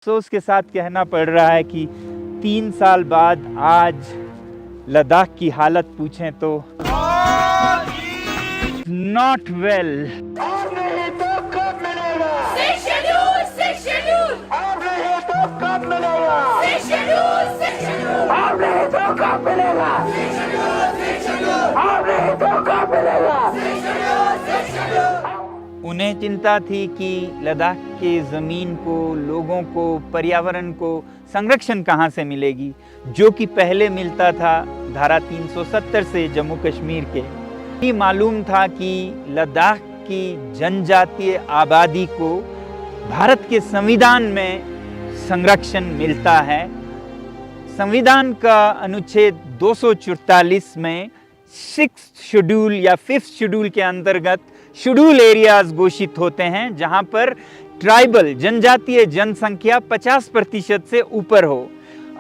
अफसोस के साथ कहना पड़ रहा है कि 3 साल बाद आज लद्दाख की हालत पूछें तो नॉट वेल। और नहीं तो कब मिलेगा? Six schedule, six schedule, और नहीं तो कब मिलेगा? six schedule, six schedule, और नहीं तो कब मिलेगा? six schedule, six schedule, और नहीं तो कब मिलेगा? six schedule, six schedule. उन्हें चिंता थी कि लद्दाख के ज़मीन को, लोगों को, पर्यावरण को संरक्षण कहाँ से मिलेगी, जो कि पहले मिलता था धारा 370 से जम्मू कश्मीर के। ये मालूम था कि लद्दाख की जनजातीय आबादी को भारत के संविधान में संरक्षण मिलता है। संविधान का अनुच्छेद 244 में 6th शेड्यूल या 5th शेड्यूल के अंतर्गत शेड्यूल एरियाज घोषित होते हैं, जहां पर ट्राइबल जनजातीय जनसंख्या 50% से ऊपर हो।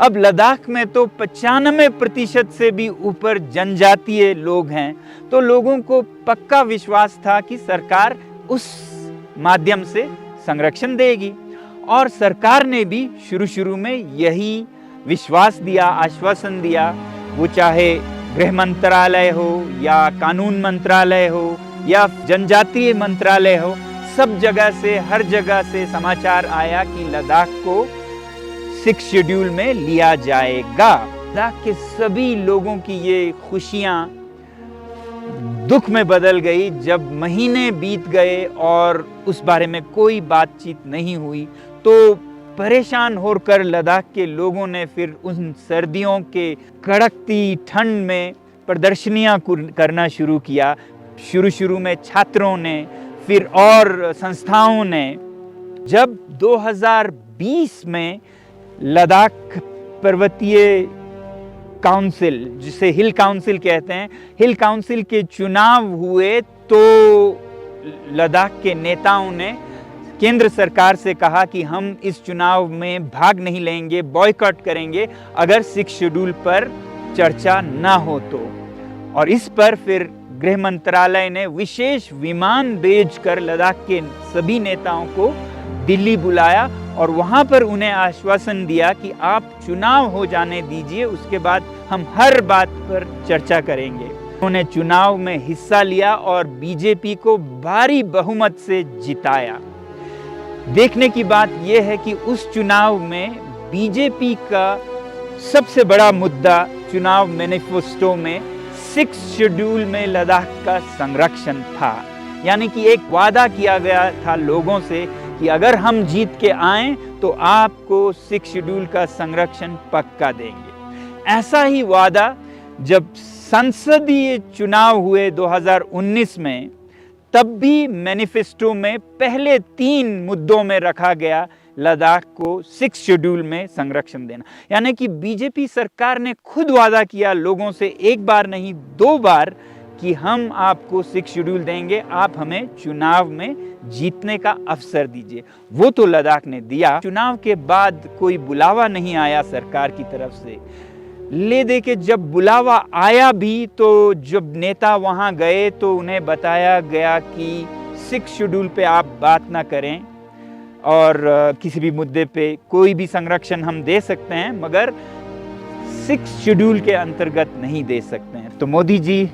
अब लद्दाख में तो 95% से भी ऊपर जनजातीय लोग हैं, तो लोगों को पक्का विश्वास था कि सरकार उस माध्यम से संरक्षण देगी। और सरकार ने भी शुरू में यही विश्वास दिया, आश्वासन दिया, वो चाहे गृह मंत्रालय हो या कानून मंत्रालय हो या जनजातीय मंत्रालय हो, सब जगह से, हर जगह से समाचार आया कि लद्दाख को 6th शेड्यूल में लिया जाएगा। लद्दाख के सभी लोगों की ये खुशियां दुख में बदल गई जब महीने बीत गए और उस बारे में कोई बातचीत नहीं हुई। तो परेशान होकर लद्दाख के लोगों ने फिर उन सर्दियों के कड़कती ठंड में प्रदर्शनियां करना शुरू किया। शुरू में छात्रों ने, फिर और संस्थाओं ने। जब 2020 में लद्दाख पर्वतीय काउंसिल, जिसे हिल काउंसिल कहते हैं, हिल काउंसिल के चुनाव हुए तो लद्दाख के नेताओं ने केंद्र सरकार से कहा कि हम इस चुनाव में भाग नहीं लेंगे, बॉयकॉट करेंगे अगर 6th शेड्यूल पर चर्चा ना हो तो। और इस पर फिर गृह मंत्रालय ने विशेष विमान भेजकर लद्दाख के सभी नेताओं को दिल्ली बुलाया और वहां पर उन्हें आश्वासन दिया कि आप चुनाव हो जाने दीजिए, उसके बाद हम हर बात पर चर्चा करेंगे। उन्होंने चुनाव में हिस्सा लिया और बीजेपी को भारी बहुमत से जिताया। देखने की बात यह है कि उस चुनाव में बीजेपी का सबसे बड़ा मुद्दा चुनाव मैनिफेस्टो में 6th शेड्यूल में लद्दाख का संरक्षण था। यानी कि एक वादा किया गया था लोगों से कि अगर हम जीत के आए तो आपको 6th शेड्यूल का संरक्षण पक्का देंगे। ऐसा ही वादा जब संसदीय चुनाव हुए 2019 में, तब भी मैनिफेस्टो में पहले 3 मुद्दों में रखा गया लद्दाख को 6th शेड्यूल में संरक्षण देना। यानी कि बीजेपी सरकार ने खुद वादा किया लोगों से, एक बार नहीं 2 बार, कि हम आपको 6th शेड्यूल देंगे, आप हमें चुनाव में जीतने का अवसर दीजिए। वो तो लद्दाख ने दिया। चुनाव के बाद कोई बुलावा नहीं आया सरकार की तरफ से। ले दे के जब बुलावा आया भी तो जब नेता वहां गए तो उन्हें बताया गया कि 6th शेड्यूल पे आप बात ना करें और किसी भी मुद्दे पे कोई भी संरक्षण हम दे सकते हैं, मगर 6th शेड्यूल के अंतर्गत नहीं दे सकते हैं। तो मोदी जी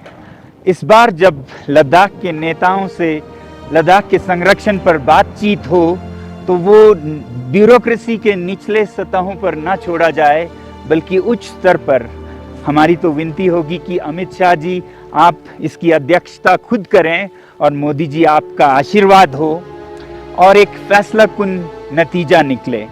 इस बार जब लद्दाख के नेताओं से लद्दाख के संरक्षण पर बातचीत हो तो वो ब्यूरोक्रेसी के निचले सतहों पर ना छोड़ा जाए, बल्कि उच्च स्तर पर। हमारी तो विनती होगी कि अमित शाह जी आप इसकी अध्यक्षता खुद करें और मोदी जी आपका आशीर्वाद हो और एक फैसला कुन नतीजा निकले।